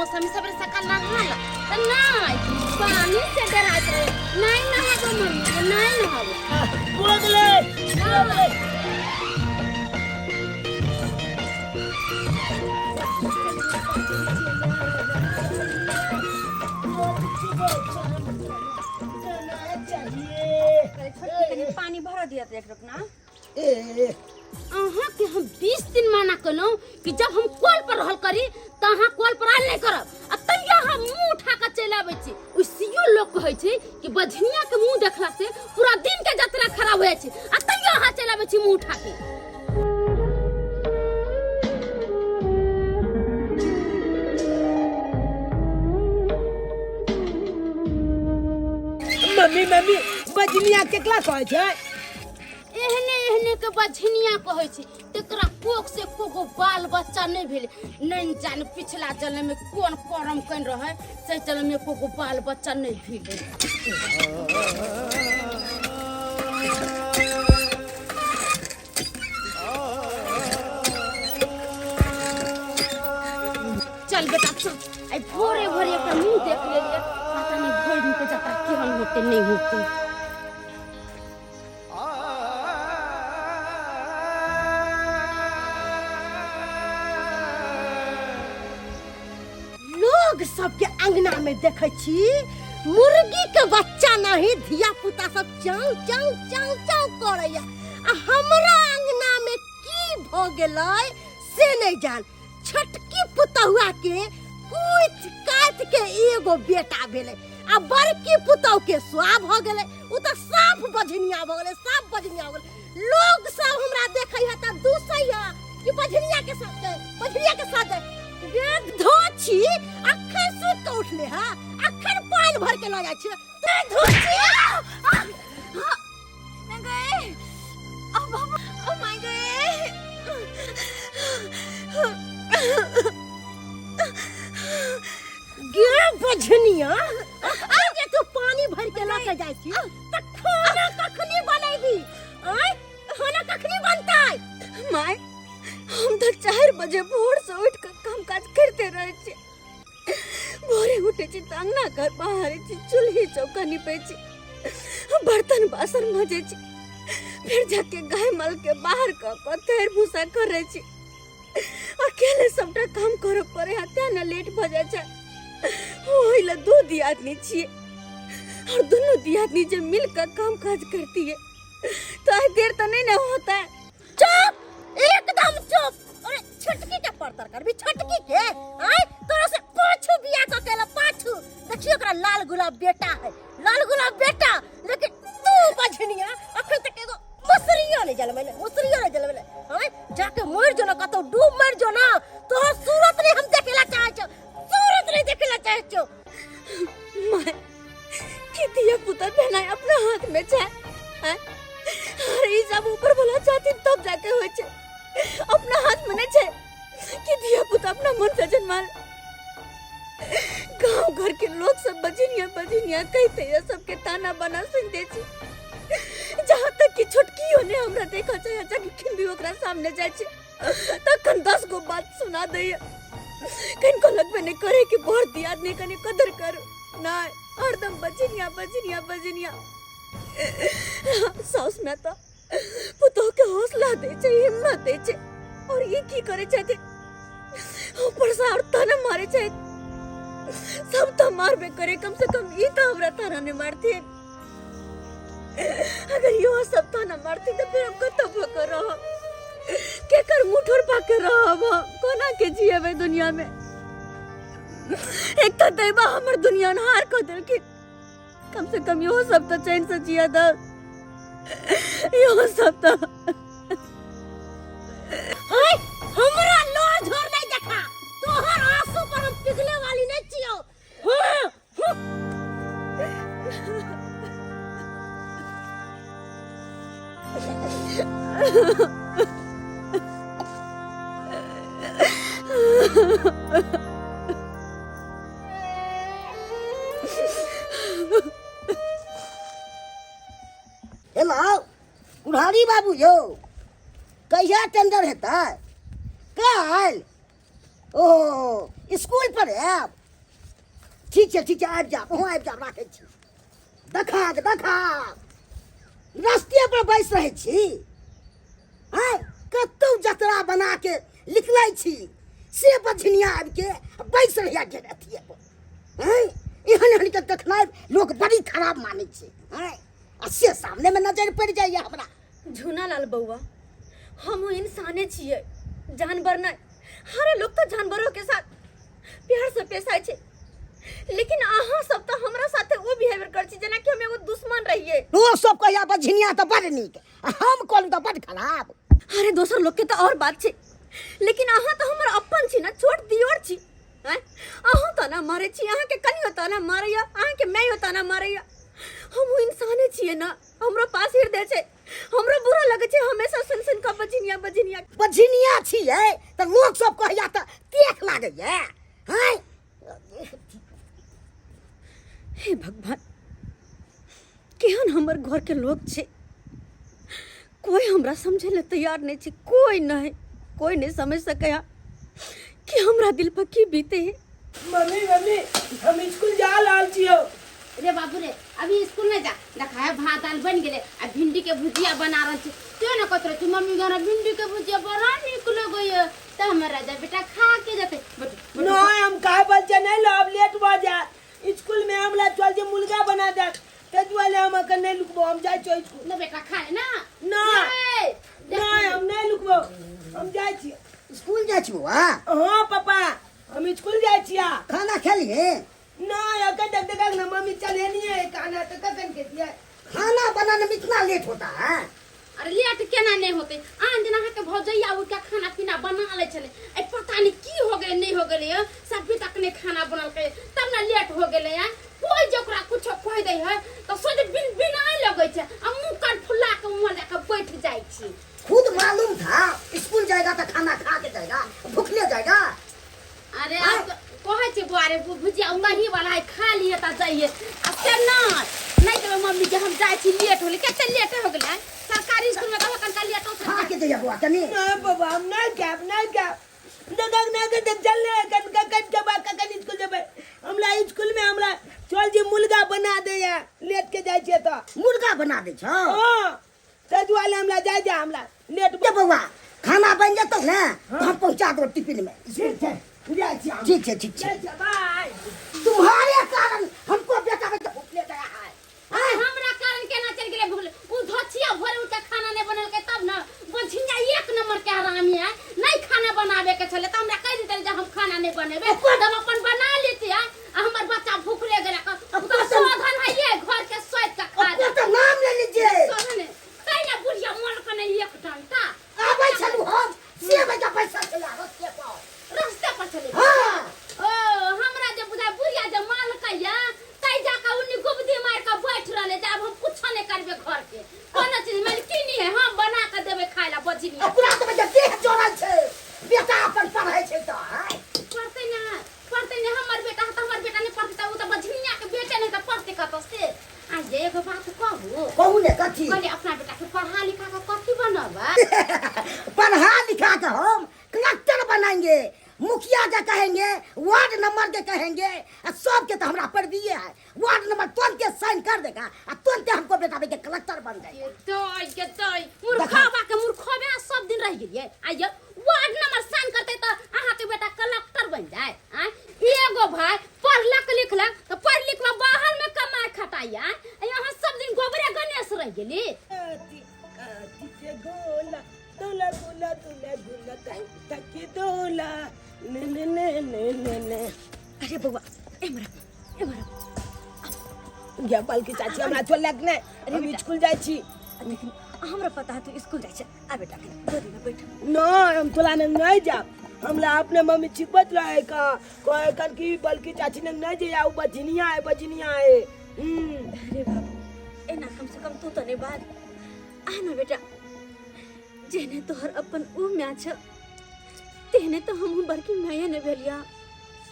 मौसम सब सकाल नहाला त नहीं पानी से डरात रहे नहीं नहाबो मम्मी नहीं नहाबो बोगले पानी भर दिया एक रुक ना ए अहाँ के हम 20 दिन माना कलो कि जब हम कॉल पर रहल करी त अहाँ कॉल पर आल नहीं करब आ तैया हम मुंह उठा के चल आबै छी ओसियो लोग कहै छै कि बझनिया के मुंह देखला से पूरा दिन के यात्रा खराब होय छै आ तैया अहाँ चल आबै छी मुंह उठा के मम्मी मम्मी बजनिया केकला कहै छै एहने एहने के बझनिया कहै छै तेकरा कोख से कोगो बाल बच्चा नहीं भेले नहीं जाने पिछला जन्म में कोन कर्म कन रहे से जन्म में कोगो बाल बच्चा नहीं भेले चल बेटा चल आई भोरे भोरे एक मुंह देख लेलिए पता नहीं भोर दिन के जतरा केहन होते नहीं होते सबके अंगना में देखे छी मुर्गी के बच्चा नहीं धिया पुता सब चाऊ चाऊ चाऊ चाऊ करैया आ हमरा अंगना में की भ गेलै से नहीं जान छटकी पुतहुआ के कुछ काट के एगो बेटा भेले आ बड़की पुतहु के सुआ भ गेले उ त साफ बझनिया भ गेले साफ बझनिया भ गेले लोग सब हमरा देखै है त दूसैया कि बझनिया के साथ देख धोची अखन सुत के उठले हा अखन पानी भर के ल जाय छी ते धोची मैं गए अब बाबा ओ माय गए गे बझनिया आज तू पानी भर के ल के जाय छी त खाना कखनी बनेबी आय खाना कखनी बनतै माय हम तो 4 बजे भोर से उठ कर काम काज करते रहे छे भोरे उठे छी त अंगना घर बाहर छी चूल्ही चौका निपे छी बर्तन बासन मजे छी फिर जाके गाय मल के बाहर क तेर भूसा करे छी अकेले सबटा काम करे पड़े हत्या न लेट भ जाय छै ओइला दो दियादनी छी और दोनों दियादनी जे मिलकर काम काज करती है तो देर तो नहीं ना होता है चुप एकदम चुप अरे छटकी के परतर कर भी छटकी के आय तोरा से पाछू बिया क केला पाछू देखियो ओकरा लाल गुलाब बेटा लेकिन तू बझनिया अखन तक एगो मुसरिया नहीं जलवेले आय जाके मर जो ना कतो डूब मर जो ना तो सूरत नहीं हम देखेला चाहे छो माय कितिया पुता बहना अपना हाथ में छै अरे सब ऊपर बोला चाहती तब जाके होय छै अपना हाथ में नहीं छै कि दिया पुता अपना मन से जन्माल गांव घर के लोग सब बजनिया कहते हैं सबके ताना बना सुन दे छी जहां तक कि छोटकी होने हमरा देखा छै अच्छा कि किन भी ओकरा सामने जाय छै तखन 10 गो बात सुना दैया कहीं को लगबे नहीं करे कि बड़ दियादनी कनी कदर कर ना हरदम बजनिया सास में तो पुतोह के हौसला दे छै हिम्मत दे छै और ये की करे चाहते ऊपर से और ताना मारे चाहे सब तो मारबे करे कम से कम ये तो हमरा ताना ने मारती अगर यो सब ताना मारती तो फिर हम कतब कर रहा के कर मुठर पाके रहा कोना के जिएबे दुनिया में एक तो दैबा हमर दुनिया न हार को दिल की कम से कम यो सब तो चैन से जिया द यो सब तो हाय हमरा लोर झोर नहीं देखा तोहर आंसू पर हम पिघले वाली नहीं छियो हेलो कुल्हाड़ी बाबू यो कैसा टेंडर हेता काल ओ स्कूल पर आयब ठीक है आबि जाब अहूँ आबि जाब राखै छी देखाक रस्ते पर बैस रहै छी हैं कतौ जतरा बना के निकलै छी से बझनिया आबि के बैस रहैया गेट अथिए पर हैं एहन के देखनाइ लोग बड़ी खराब मानै छै हैं आ से सामने में नजर पड़ जाइए हमरा झूना लाल बउआ हम इंसाने छिए जानवर नहीं। हरे लोग तो जानवरों के साथ प्यार से पेश आए छे लेकिन अहाँ सब तो हमरा साथे वो बिहेवियर कर छी जेना कि हम एगो दुश्मन रहिए। लोग सब कहैया बझनिया तो बड़ नीक हम कहलहुँ तो बड़ खराब। अरे दोसर लोग के तो और बात छे लेकिन अहाँ तो हमर अपन छी ना छोट दियोर छी हैं अहाँ तो ना मारे छी अहाँ के कनी होता ना मारैया अहाँ के मैं होता ना मारैया हम इंसाने छिए ना हमरो पास हृदय छे हमरो बुरा लगे छे हमेशा सुन का बझनिया छिए तो लोग सब कहैया तो देख लागैया हैं। हे भगवान केहन हमर घर के लोग छे कोई हमरा समझे ले तैयार नहीं छे कोई नहीं समझ सकया कि हमरा दिल पर की बीते है। मम्मी हम स्कूल जा लाल छियो। रे बाबू रे अभी स्कूल में जा देखा भात दाल बन गेले आ भिंडी के भुजिया बना रहल छी क्यों ना कहत रही मम्मी घर भिंडी के भुजिया बड़ा निक लगय त हमर राजा बेटा खा के जते नहीं हम का बच्चा नहीं लब लेट हो जा स्कूल में हमला चल जे मुर्गा बना दे तेजवाले हम के नहीं लुकबो हम जाय छी स्कूल न बेटा खाए ना नहीं हम नहीं लुकबो हम जाय छी स्कूल जाय छी बुआ। हां पापा हम स्कूल जाय छी खाना खेलिए नहीं अगर देख ना मम्मी चले नहीं है खाना तो कसन के दिया खाना बनाने में इतना लेट होता है। अरे लेट केना नहीं होते आन दिन अहाँ के भौजैया उ के खाना पीना बना ले चले ए पता नहीं की हो गए नहीं हो गए सभी तक ने खाना बनल के तब ना लेट हो गेले है कोई जोकरा कुछ कह दे है तो सोच बिन बिनाई लगे छे आ मुंह कान फुला के मुंह लेके बैठ जाय छी। खुद मालूम था स्कूल जाएगा तो खाना खा के जाएगा भूख ले जाएगा। अरे आप कहे छे बुआरे भुजिया उंगही वाला है खा लिए त जाइए अब से नहीं तो मम्मी के हम जाय छी लेट होले केते लेट हो गेले सरकारी स्कूल में तो कनका लेट हो खा के जाइए बुआ तनी हां बाबा हम नहीं क्या दगन ना के चल ले कनका कट के बा कन स्कूल जेबे हमला स्कूल में हमला चल जी मुर्गा बना दे या लेट के जाय छे तो मुर्गा बना दे छ हां तेजवाले हमला जाय जा हमला लेट के बउआ खाना बन जतो ना हम पहुंचा दो टिफिन में ठीक है बाय। तुम्हारे कारण हमको बेटा बेटा भूख ले गया है हमरा कारण केना चल गेले भूल उ धोछिया भोरे उठ के खाना नहीं बनल के तब ना बझिया एक नंबर के हरामी है नहीं खाना बनावे के छले त हमरा कह देते जे हम खाना नहीं बनेबे तब अपन बना लेती है हमर बच्चा भूख ले गेला तो साधन है ये घर के सोच के खा जा तो नाम ले लीजिए साधन कहीं ना बुढ़िया मन के नहीं एक घंटा आबै चलू हम से बजा पैसा चला रास्ते पर चले हां ओ हमरा जे बुझा बुढ़िया जे माल कहिया तै जाका उन्नी गुबदी मार के बैठ रहले जब हम कुछ नहीं करबे घर के कोनो चीज में की नहीं है हम बना के देबे खाइला बजिनी पूरा तो बजा देह जोड़ल छे बेटा अपन पढ़ै छै त पढ़ते ना हमर बेटा नहीं पढ़ते त उ त बजनिया के बेटे नहीं त पढ़ते कत से आ जे एगो बात कहू ने कथी कहले अपना बेटा के पढ़ा लिखा के कथी बनबा पढ़ा लिखा के हम कलेक्टर बनाएंगे मुखिया के कहेंगे वार्ड नंबर के कहेंगे सब के तो हमरा पढ़ दिए है वार्ड नंबर तुरंत के साइन कर देगा और तुरंत हमको बेटा के कलेक्टर बन जाएगा तो मूर्खबा के मूर्खबे सब दिन रह गेलिए आइयो वार्ड नंबर साइन करते तो अहाँ के बेटा कलेक्टर बन जाए आ एगो भाई पढ़लक लिखलक तो पढ़ लिख के बाहर में कमाए खटाइया यहाँ सब दिन गोबरे गणेश रह गेली दोला गोला दोला गोला तके दोला ने अरे बउआ एमरा या बाल की चाची हमरा तो लगने हम स्कूल जाय छी लेकिन हमरा पता है तू स्कूल जाय छ आ बेटा के गोदी में बैठ न हम तोला ने नहीं जा हमला अपने मम्मी छिपत रहे का कोई कर की बल्कि चाची ने नहीं जे आउ बजनिया है अरे बाबू एना कम से कम तू तो ने बात आ ना बेटा जेने तोहर अपन उ म्या छ तेने तो हम बड़की मैया ने भेलिया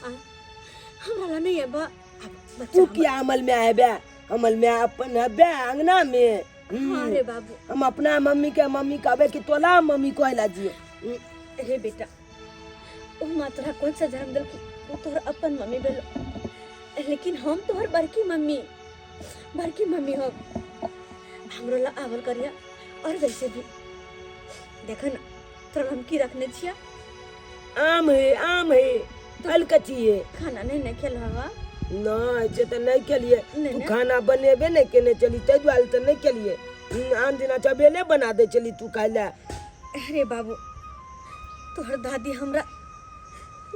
हमरा ला नहीं है बा तू क्या अमल में है बे अमल में अपन है बे अंगना में हां रे बाबू हम अपना मम्मी कहबे कि तोला मम्मी कहला दिए रे बेटा ओ मातरा कौन सा जन्म दिल की वो तोहर अपन मम्मी बेलो, लेकिन हम तोहर बड़की मम्मी हो। हमरो ला आवल करिया। और वैसे भी देखा ना तोरा हम की रखने छिया, आम है फल कची है। खाना नहीं खेल हवा ना ऐसे तो नहीं खेलिए, नहीं, तू नहीं। खाना बनेबे नहीं केने चली ते द्वाल तो नहीं खेलिए। आम दिना चबेले बना दे चली तू खाइला। अरे बाबू तोहर दादी हमरा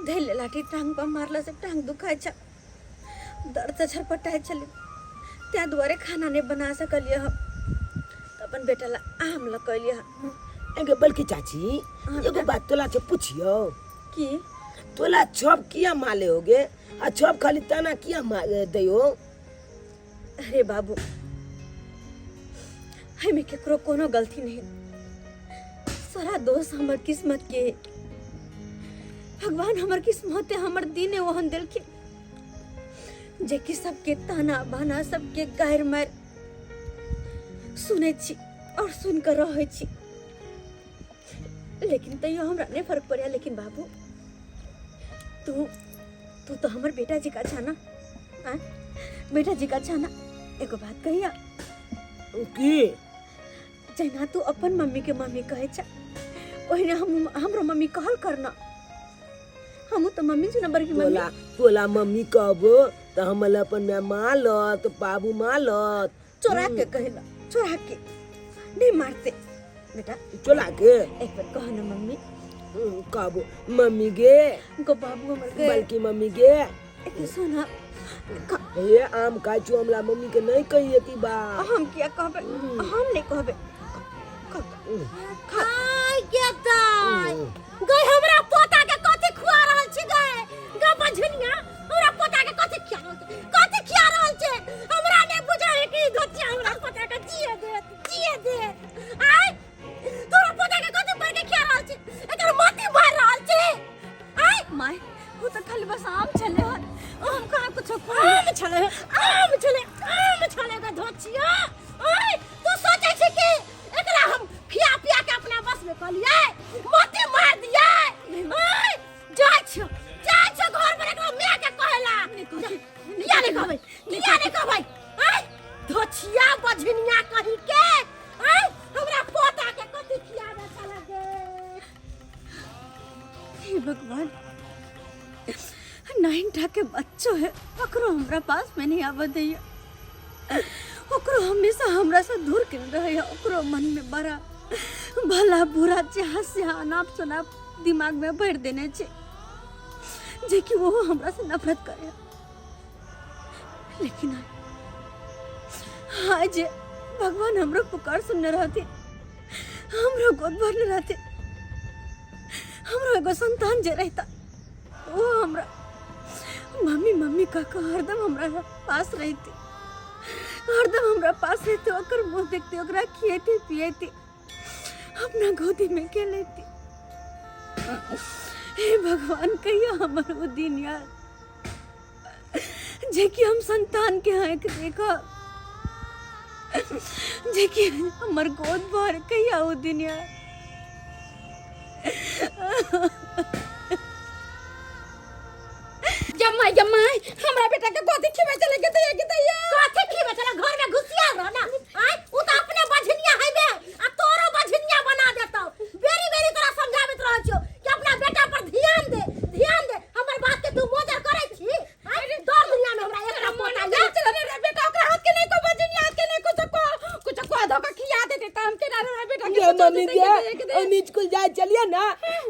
धैले लाठी टांग पर मारला से टांग दुखाय छ, दर्द से छरपटाए चले, त्या दुआरे खाना नहीं बना सकलिए हम। तो अपन बेटा ला आम ला कहलिए हम एगे बल्कि चाची हाँ, एगो बात तोला से पूछियो, कि तोला छप किया माले होगे आ छप खाली तना किया दयो। अरे बाबू हमें केकरो कोनो गलती नहीं, सारा दोष हमर किस्मत के। भगवान हमर किस्मत है, हमर दिन है वहन दिल के, जे कि सबके ताना बाना सबके गायर मार सुने छी और सुन कर रहे छी, लेकिन तैयो हमरा नहीं फर्क पड़े। लेकिन बाबू तू तो हमर बेटा जी का छाना, हाँ बेटा जी का छाना। एगो बात कहिया की जैना तू अपन मम्मी के मम्मी कहे छ, ओहिने हमरो मम्मी कहल करना। हम तो मम्मी जी नंबर की मम्मी। तोला मम्मी कहबो तो हमल अपन में मालत बाबू मालत चोरा के कहला, चोरा के नहीं मारते बेटा। चोला के एक बार कहो ना मम्मी, कहबो मम्मी गे गो बाबू हमर गए बल्कि मम्मी गे एक सोना ये आम काचू हमला मम्मी के नहीं कहिए की बा। हम क्या कहबे, हम नहीं कहबे। हाय क्या दाई गई हमरा पोता के कथि खुआ रहल छी गई बझनिया, हमरा पोता के कथि खिया रहल छै हमरा ने बुझाय कि धतिया हमरा पोता के जिए दे आय तोरा पोता के कथि पर के खिया रहल छै, एकर माटी मार रहल छै आय माय वो तो खाली बस आम चले हन, हम कहां कुछ आम छले का धतिया। आय तू सोचे छी कि एकरा हम खिया पिया के अपना बस में कर लिए, माटी मार दिए। आय जाय छ घर पर एकरा मैं के कहेला किया नहीं कहबै आय धोछिया बझनिया कहि के आय हमरा पोता के कथि खियाबे चला गे। हे भगवान, 9 के बच्चों है ओकरो हमरा पास में नहीं आवे दैया, ओकरो हमेशा हमरा से दूर के रहे। ओकरो मन में बड़ा भला बुरा चाह से अनाप शनाप दिमाग में भर देने छे, जे कि वो हमरा से नफरत करे। लेकिन आज भगवान हमरो पुकार सुनने रहते, हमरो गोद भरने रहते, हमरो एगो संतान जे रहता, वो हमरा मम्मी काका हरदम हमरा पास रहती, हरदम हमरा पास रहते, ओकर मुंह देखते, ओकरा खिएते पिएते, अपना गोदी में के लेती। हे भगवान कहिया हमर वो दिन याद, जे कि हम संतान के आँख देखा, जे कि हमर गोद भर कहिया वो दिन याद। जम्माई हमरा बेटा के कथि खिबे चले के दैया कथि खिबे चले घर में घुसिया रह ना आय उ त अपने बझनिया हइबे आ तोरो बझनिया बना देतौ। बेरी तोरा समझाबत रह छियो कि अपना बेटा पर ध्यान दे हमर बात के तू मोजर करे छी। आय दर दुनिया में हमरा एकरा पोता ले चले रे बेटा, ओकरा हाथ के नहीं को बझनिया हाथ के नहीं कुछ को धोखा खिया देते त हम के ना रे बेटा ये मम्मी के हम स्कूल जाए चलिए ना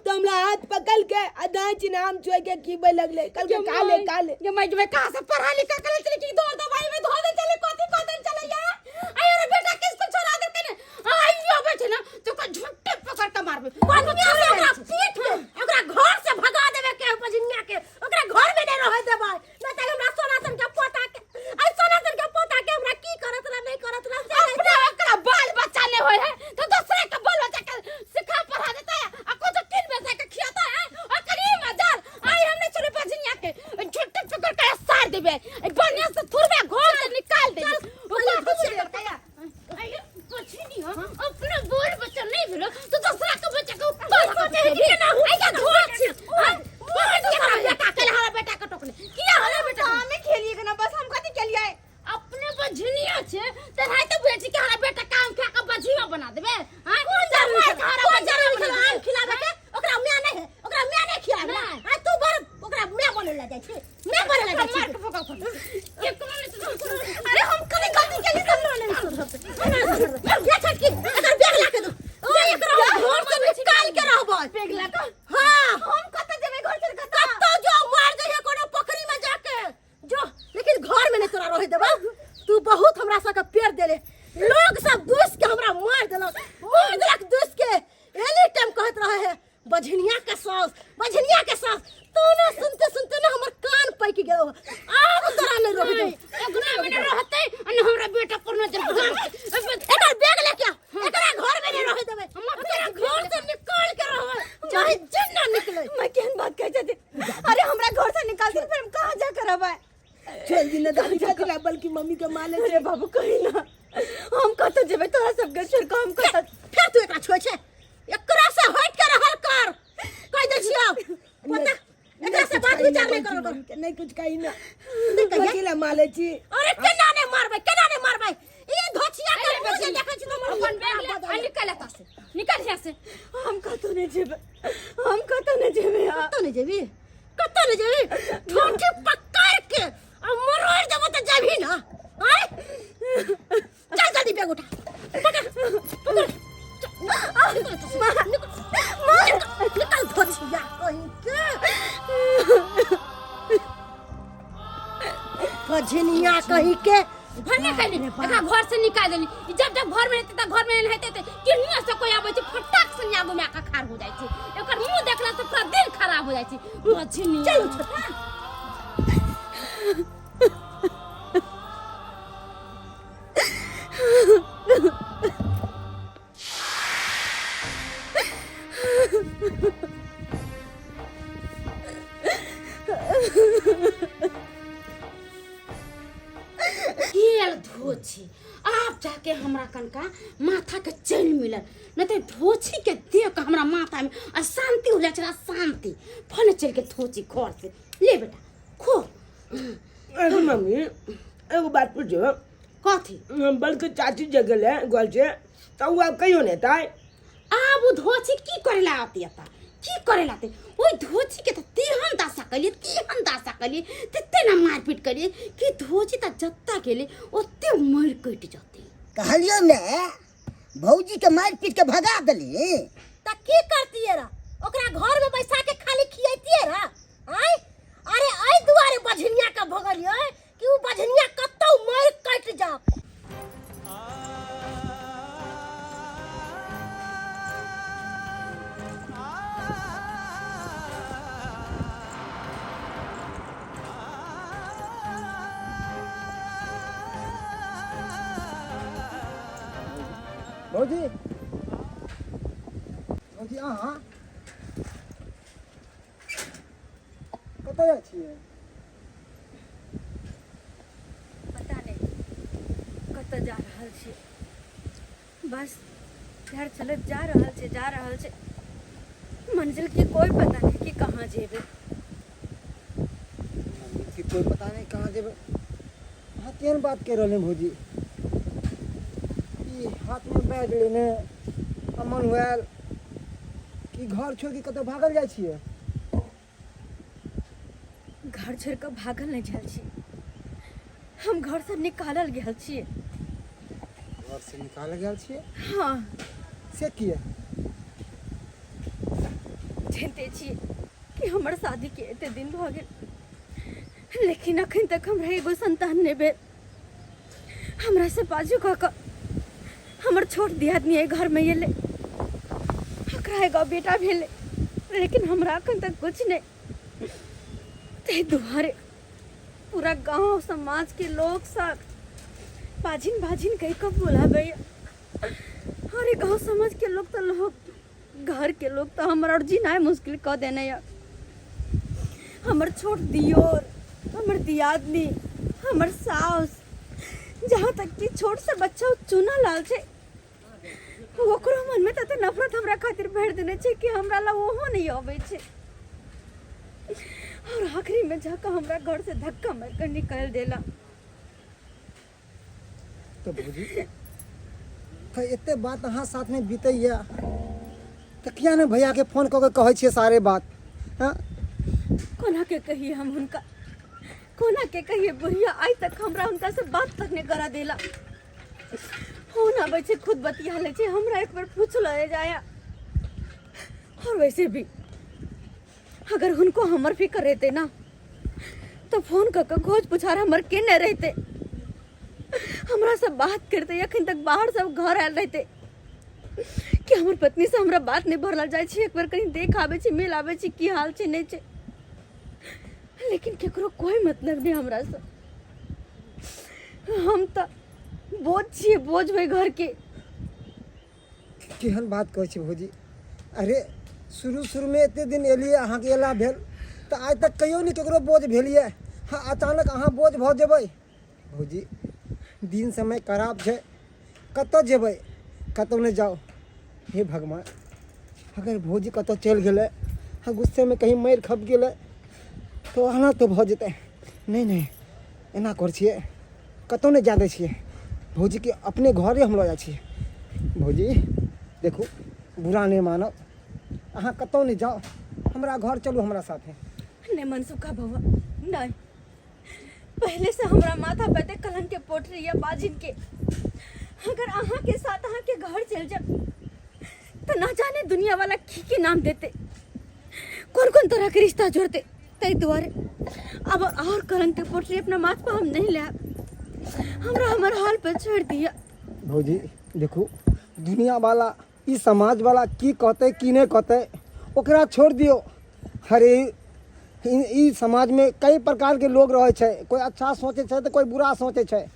तो हमरा हाथ पकड़ के अदाई चिनाम छुए के खिबे लगले कल के काले ये मैं कहां से पढ़ा लिखा करे चले कि दौड़ दवाई में धो दे चले कथि चले यार। आय रे बेटा किसको छोड़ा देते ने आइयो बचे ना तो को झुट्टे पकड़ के मारबे बनिया से ओकरा पीट के ओकरा घर से भगा देबे के बजिनिया के, ओकरा घर में नहीं रहे देबे ना त हमरा सोनातन के पोता के आय सोनातन के पोता के हमरा की करत रहा नहीं करत रहा अपने ओकरा बाल बच्चा ने होय है तो दूसरे के बाल बच्चा के सिखा पढ़ा देता है आ कुछ किन में से के खियाता है और करीब मजार आय हमने चले बजिनिया के झुट्टे पकड़ के सार देबे बनिया से थुरबे घर से निकाल दे ओकरा कुछ करता है कुछ नहीं हो अपने बोल बच्चा नहीं भेलो तो दूसरा के बच्चा को ऊपर होते है ना आय का धोछ जेबै पेगला का हाँ हम कत जेबे घर से कत तो जो मार दे कोनो पोखरी में जाके जो लेकिन घर में नहीं तोरा रहे देबा तू बहुत हमरा सा के पेड़ देले लोग सब दूस के हमरा मार देलक दूस के एनी टाइम कहत रहे है बझनिया के सास तू ना सुनते ना हमर कान पैक गेलो अब तोरा नहीं रहे दे एकरा में न रहते और हमरा बेटा पर नजर एकर बैग ले क्या एकरा घर में नहीं रहे देबे तेरा घर से निकाल के रहो चाहे जिन्ना निकले मैं केहन बात कह जाते अरे हमरा घर से निकाल के फिर हम कहां जा करब चल दिन दादी चला बल्कि मम्मी के माले अरे बाबू कहीं ना हम कत जेबे तोरा सब के छोड़ के हम कत फिर तू एकरा छोड़ छे एकरा से हट के रहल कर कह दे छियो पता एकरा से बात विचार नहीं करो नहीं कुछ कही ना अकेला माले छी अरे केना ने मारबे ई धोचिया के मुझे देखै छी तो अपन बैग ले निकल यहाँ से हम कत नहीं जेबे कत्तो नहीं जेबी ठोठी पकड़ के अब मरोड़ देबो त जेबी ना आय चल जल्दी बैग उठा पकड़ निकल धोचिया कहीं के भजनिया कहीं के भन्ने कहली एकरा घर से निकाल देली जब घर में रहते त घर में नहीं रहते त किन्निया से कोई आबै छै फटाक से आगू में आका खार हो जाय छै एकर मुंह देखला से पूरा दिन खराब हो जाय छै मछनी चल छोटा केल धोची आप जाके हमरा कनका माथा के चैन मिलल न त धोची के देख के हमरा माथा में अशांति हो जाय छै अशांति फन चल के धोची घर से ले बेटा खो अरे मम्मी एगो बात पूछो कथी बल्कि चाची जगल है गोल से तो वो कहियो नहीं था आब उ धोची की करेला आती आता की करेला ते ओई धोची के त तेहन दासा कली तते ना मारपीट करी कि धोची त जत्ता गेले ओते मर कट जाते कहलियो ने भौजी के मार पीट के भगा देली त की करतिए रा ओकरा घर में बैसा के खाली खियाइतिए रा आय अरे आई दुआरे बझनिया का भगलियो कि उ बझनिया कत्तो मर कट जाओ भौजी अहाँ कतऽ जाइ छियै पता नहीं कत जा रहल छी बस घर चलत जा रहल छै मंजिल के कोई पता नहीं कि कहाँ जेबे कि कोई पता नहीं कहाँ जेबै अहाँ केहन बात कहि रहल भौजी ई हाथ में बैग लेने अमन हुआल कि घर छोड़ के कतऽ भागल जाइ छियै घर छोड़ के भागल नहीं जाल छी हम घर से निकालल गेल छियै घर से निकाल गेल छियै हाँ से किए जानते छियै कि हमर शादी के एते दिन भ गेल लेकिन अखन तक हमरा एगो संतान नहीं भेल हमरा से बाजू कऽ कऽ हमर छोट दियादनी घर में एले ओकरा एगो बेटा भेले लेकिन हमरा अखन तक कुछ नहीं ते दुआरे पूरा गांव समाज के लोग सब बाजिन बाजिन कह कऽ बुलाबे अरे गांव समाज के लोग तो लोग घर के लोग तो हमर और जीना मुश्किल कऽ देने या हमर छोट दियोर हमर दियादनी हमर सास जहाँ तक कि छोट से बच्चा चुना लाल छे ओकरो मन में तते नफरत हमरा खातिर भर देने छे कि हमरा ला ओहो नहीं आवे छे और आखिरी में जाकर हमरा घर से धक्का मार कर निकाल देला तो भौजी तो एते बात अहाँ साथ में बीतैया तो किया ने भैया के फोन कऽ के कहै छियै सारे बात हाँ कोना के कहिए हम उनका कोना के कहिए बुढ़िया आज तक हमरा उनका से बात तक नहीं करा देला फोन आवे छे खुद बतिया ले छे हमरा एक बार पूछ ले जाया और और वैसे भी अगर उनको हमर फिक्र रहते ना तो फोन कर खोज पुछार हमर के न रहते, हमरा सब बात करते, अखन तक बाहर सब घर आयल रहते कि हमर पत्नी से हमरा बात नहीं भरल जाए छी, एक बार कहीं देख आवे छी, मिल आवे छी, की हाल छै नहीं छै, लेकिन केकरो कोई मतलब नहीं हमरा से। हम तो बोझ छिए, बोझ हुए घर के। केहन बात कहै छी भौजी। अरे शुरू में एते दिन एलिए अहाँके एला भेल तऽ आज तक कहियो नहीं केकरो बोझ भेलिए। हाँ, अचानक अहाँ बोझ भऽ जेबै। भौजी दिन समय खराब छै, कतऽ जेबै, कतौ नहीं जाओ। हे भगवान, अगर भौजी कतौ चलि गेलै, हाँ गुस्से में कहीं मारि खप गेलै तो आना तो भऽ जेतै। नहीं एना करै छियै, कतौ नहीं जा दै छियै भौजी के, अपने घरे हम लऽ जाइ छियै। भौजी देखू, बुरा नहीं मानब, अहाँ कतौ नहीं जाओ, हमरा घर चलू हमरा साथे। नहीं मनसुखा भवा, नहीं, पहले से हमरा माथा पे कलंक के पोट रही है बाजिन के। अगर अहाँ के साथ अहाँ के घर चल जा तो ना जाने दुनिया वाला की नाम देते, कौन कौन तरह के रिश्ता जोड़ते। तई द्वारे अब और कलंक के पोटरी अपना माथ पर हम नहीं ले, हमरा हमर हाल पे छोड़ दिया। भौजी देखू, दुनिया वाला, ई समाज वाला की कहते की नहीं कहते ओकरा छोड़ दियो। हरे ई समाज में कई प्रकार के लोग रहे छै, कोई अच्छा सोचे छै तो कोई बुरा सोचे छै,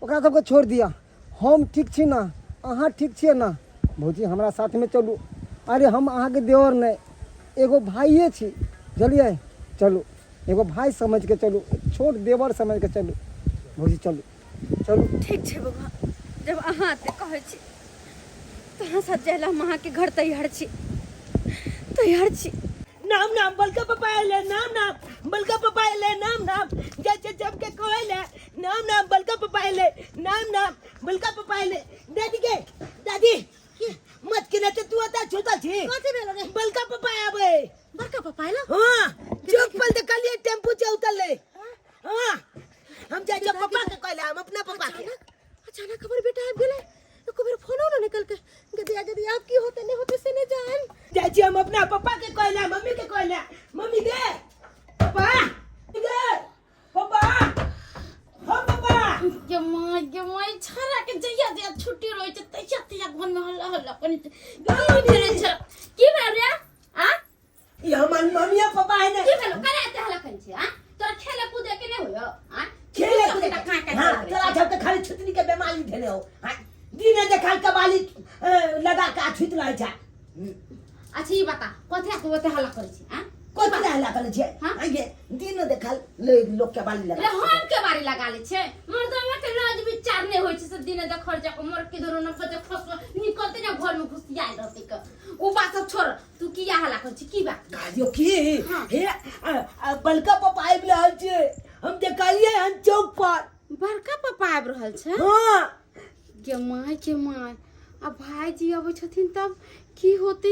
ओकरा सबके छोड़ दिया। हम ठीक छी ना, अहाँ ठीक छिए ना। भौजी हमरा साथ में चलू। अरे हम अहाँ के देवर नहीं, एगो भाइये छी, बुझलिए। चलू, एगो भाई समझ के चलू, छोट देवर समझ के चलू। भौजी चलू चलू। ठीक छै बबा, जब अहाँ आते कहै छी तो अहाँ साथ जाइला हम अहाँ के घर तैयार छी। नाम बलका पप्पा ले, नाम बलका पप्पा ले, नाम जैसे जब के कहले, नाम बलका पप्पा ले, नाम बलका पप्पा ले। दादी मत के नचे, तू आता छोटा छी, कथि भेल रे? बलका पप्पा आबे। बड़का पप्पा आइला? हां, चौक पर देखलिए टेम्पू से उतरले। हां, हम जाय पप्पा के कहले, हम अपना पप्पा के। अचानक हमर बेटा आबि गेलै, एको बेर फोनो न निकल के यदि आप की होते नहीं होते से नहीं जान जाय हम अपना पप्पा के कहले, मम्मी के कहले, मम्मी दे पप्पा, दे पप्पा, हो पप्पा। जमाई छरा के जइया जे छुट्टी रहै छै तैया घर में हल्ला कनि की भेलै छ, की भेल रे? आ ई हमर मम्मी पप्पा है ने, की भेल करे एते हल्ला कनि छै? आ तोरा खेले कूदे के नहीं होयो? आ खेले कूदे हां, तोरा जब तक खाली छुतनी के बीमारी भेले हो। हां, दिने देखाल कबाली लगा के छुत रहे छै। अच्छा ई बता, कथि तू ओते हल्ला करै छी? आ कथि हल्ला करे छै? हां, ये दिन देखाल लोग के बाली लगा, रे हम के बारी लगा ले छै, मर्दवा के लाज विचार नहीं होय छै से दिन देखल जा को मोर के धरो न कते खस निकलते ना घर में घुसिया रहते क। ओ बात सब छोड़, तू किया हल्ला कर छी? की बात गालियो की हे बलका पप्पा आबि रहल छै, हम देखलिए हन चौक पर। बड़का पापा आबि रहल छै? हां, के माय अब भाईजी अबै छथिन तब की होते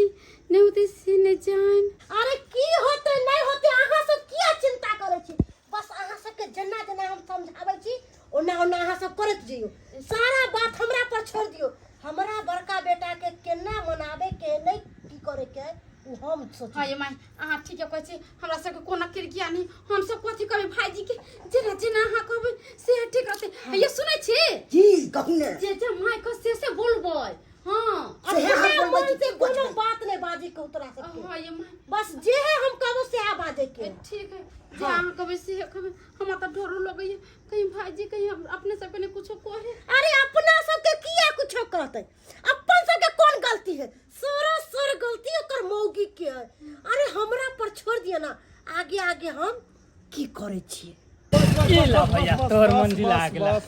नहीं होते से नहीं जान। अरे की होते नहीं होते अहाँ सब किया चिंता करे छी? बस अहाँ सब के जना हम समझाबै छी, ओना अहाँ सब करत जइयो, सारा बात हमरा पर छोड़ दियो। हमरा बड़का बेटा के केना मनावे के नहीं की करे के उ हम सोच। हाय माय, अहाँ ठीक कहै छी, हमरा सब के कोना किरकिया नहीं, हम सब कथि कहबै भाईजी के, जेना अहाँ कहबै से ठीक रहते। ये सुनै छी की कहने जे माय को से बोलबै। हां, अपने मन से कोनो बात नहीं बाजी के उतरा सकते। हाय माय, बस जे है हम कहबो से आ बाजे के। ठीक है, जे अहाँ कहबै से कहबै। हमरा त डरो लगैया कहीं भाईजी कहीं अपने सब के ने कुछो कहे। अरे अपना सब के किया कुछो कहते? अपन सब के कौन गलती है? सर गलती ओकर मौगी के है। अरे हमरा पर छोड़ दिया ना, आगे हम की करे छिए। ये ला भैया तोहर मंजिल आ गेला।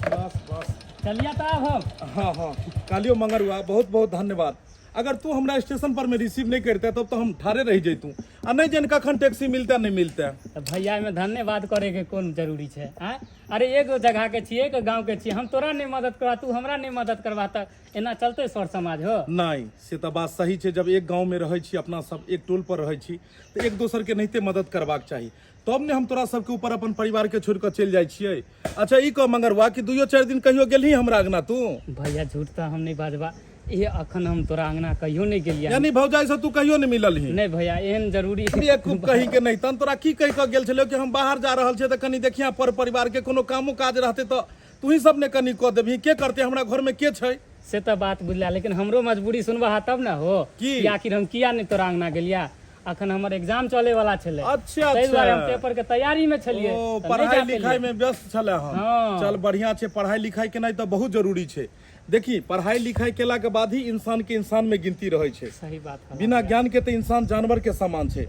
चलिया त आब हम। हाँ, कालियो मंगरुआ बहुत बहुत धन्यवाद। अगर तू हमरा स्टेशन पर में रिसीव नहीं करते तब तो हम ठारे रह जैतू, आ नहीं जन कखन टैक्सी मिलता नहीं मिलता। त भैया में धन्यवाद करे के कौन जरूरी छै? हैं, अरे एगो जगह के छी, एक गांव के छी, हम तोरा नहीं मदद करवा, तू हमरा नहीं मदद करवा, त एना चलते सर समाज हो? नहीं, से तो बात सही है। जब एक गांव में रहे छी, अपना सब एक टोल पर रहे छी, तो एक दोसर के नहिते मदद करबाक चाहिए। तब ने हम तोरा सबके ऊपर अपन परिवार के छोड़ कर चल जाए छिए। अच्छा ई कह मंगरुआ कि 2-4 दिन कहियो गेलही हमरा अंगना तू? भैया झूठ तो हम नहीं बाजबा, ये अखन हम तोरा अंगना कहियो नहीं गेलिया यानी भौजाई से तू कहियो नहीं मिलल ही नहीं भैया एहन जरूरी ये खूब कहीं के नहीं तन तोरा की कहि के गेल छलो कि हम बाहर जा रहल छे त कनी देखिया पर परिवार के कोनो कामो काज रहते तो तू ही सब ने कनी क देबही के करते हमरा घर में के छै से तो बात बुझला लेकिन हमरो मजबूरी सुनबा तब ना हो की? कि आखिर हम किया नहीं तोरा अंगना गेलिया अखन हमर एग्जाम चले वाला छले अच्छा ताहि दुआरे हम अच्छा पेपर के तैयारी में छलिए ओ तऽ नहि पढ़ाई जा लिखाई पेलियै। में व्यस्त छले हम हाँ। चल बढ़िया छे पढ़ाई लिखाई के नहीं तो बहुत जरूरी छे देखी पढ़ाई लिखाई केला के बाद ही इंसान के इंसान में गिनती रहे छे सही बात है बिना ज्ञान के तो इंसान जानवर के समान छे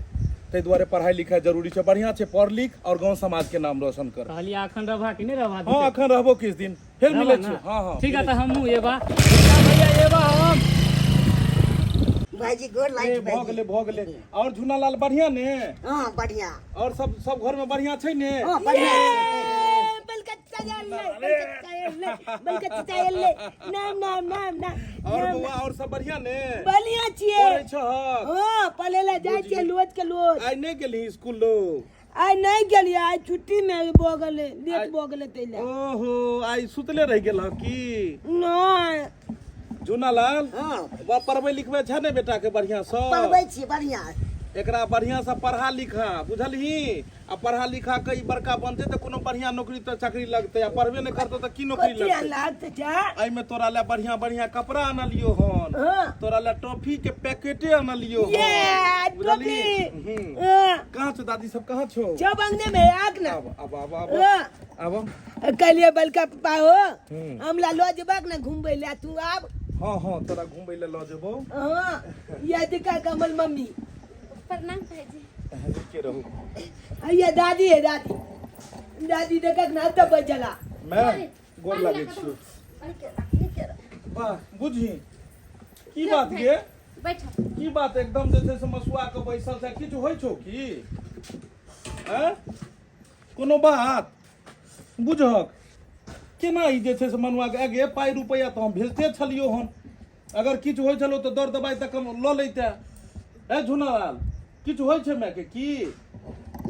ताहि दुआरे पढ़ाई लिखाई जरूरी छे बढ़िया छे पढ़ लिख और गांव समाज के नाम रोशन कर कहलिए अखन रहबा कि नहीं रहबा हाँ अखन रहबो किस दिन फिर रहबा मिले ना? छे हाँ हाँ ठीक है तो हमहू एबा भैया एबा हम भाईजी गोर ए, लाइट भऽ गेले और झूना लाल बढ़िया ने हां बढ़िया और सब घर में बढ़िया छै ने हां बढ़िया और बउआ और सब बढ़िया ने बढ़िया छिए पढ़ै छहक हां पढ़े ला जाय छिए लोज के लोज आइ नहीं गेली स्कूल लोग आइ नहीं गेलिए आइ छुट्टी में भ गेले लेट भ गेले तैले ओहो आई सुतले रह गेल की नहीं जूना लाल हां पढ़बै लिखबै छै ने बेटा के बढ़िया सब पढ़बै छी बढ़िया एकरा बढ़िया से पढ़ा लिखा बुझलही आ पढ़ा लिखा के ई बड़का बनते तो कोनो बढ़िया नौकरी तो चाकरी लगते आ पढ़बे नहीं करतो तो की नौकरी कथि लगते लागत जा आई में तोरा ले बढ़िया बढ़िया कपड़ा आनलियो हन हां तोरा ले टॉफी के पैकेटे आनलियो हन ये बुझलही टोपी हम्म। कहाँ छो दादी सब कहाँ छो जब अंगने में आग ना अब हां अब कलिए बलका पापा हो हम्म। हमला लो जबाक ना घूमबै ला तू आब हाँ हाँ तोरा घूमबै ले ल जेबो हां ये दिखा कमल मम्मी प्रणाम भाईजी के रहू ये दादी है दादी दादी देखक ना तब बजला मैं गोर लागै छियो वाह बुझी की बात गे बैठो की बात एकदम जैसे से मसुआ के बैसल छै किछु होइ छौ की हैं कोनो बात बुझक केना ई जे छै से मनुआ के आगे पाई रुपया तो हम भेजते छलियो हन अगर किछु होइ छलो तो दर दबाई तक हम ल लैते ए झुनालाल किछु होइ छै मैं के की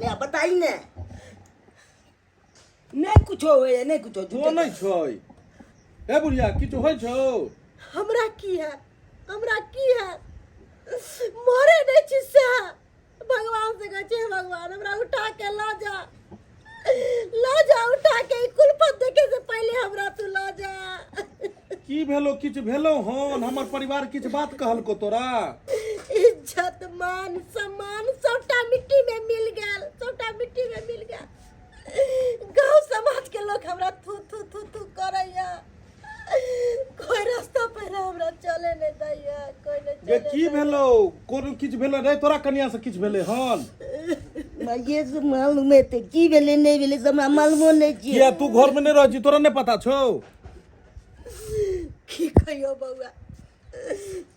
ले बताई ने नहीं कुछ होए नहीं कुछ जो नहीं छै ए बुढ़िया किछु होइ छौ हमरा की है मरे नहीं छी से भगवान से कहै छै भगवान हमरा उठा के ला जा उठा के ई कुलपत देखे से पहले हमरा तू ला जा की भेलो किछु भेलो हन हमर परिवार किछु बात कहलको तोरा इज्जत मान सम्मान सबटा मिट्टी में मिल गेल गांव समाज के लोग हमरा थू करैया कोई रास्ता पर हमरा चले नहीं दैया कोई नहीं ये की भेलो कोनो किछु भेलो रे तोरा कन्या से किछु भेले हन ये सब मालूम है ते की भेले नहीं भेले सब हमरा मालूम नहीं छी किया तू घर में नहीं रह छी तोरा नहीं पता छौ की कहियो बउआ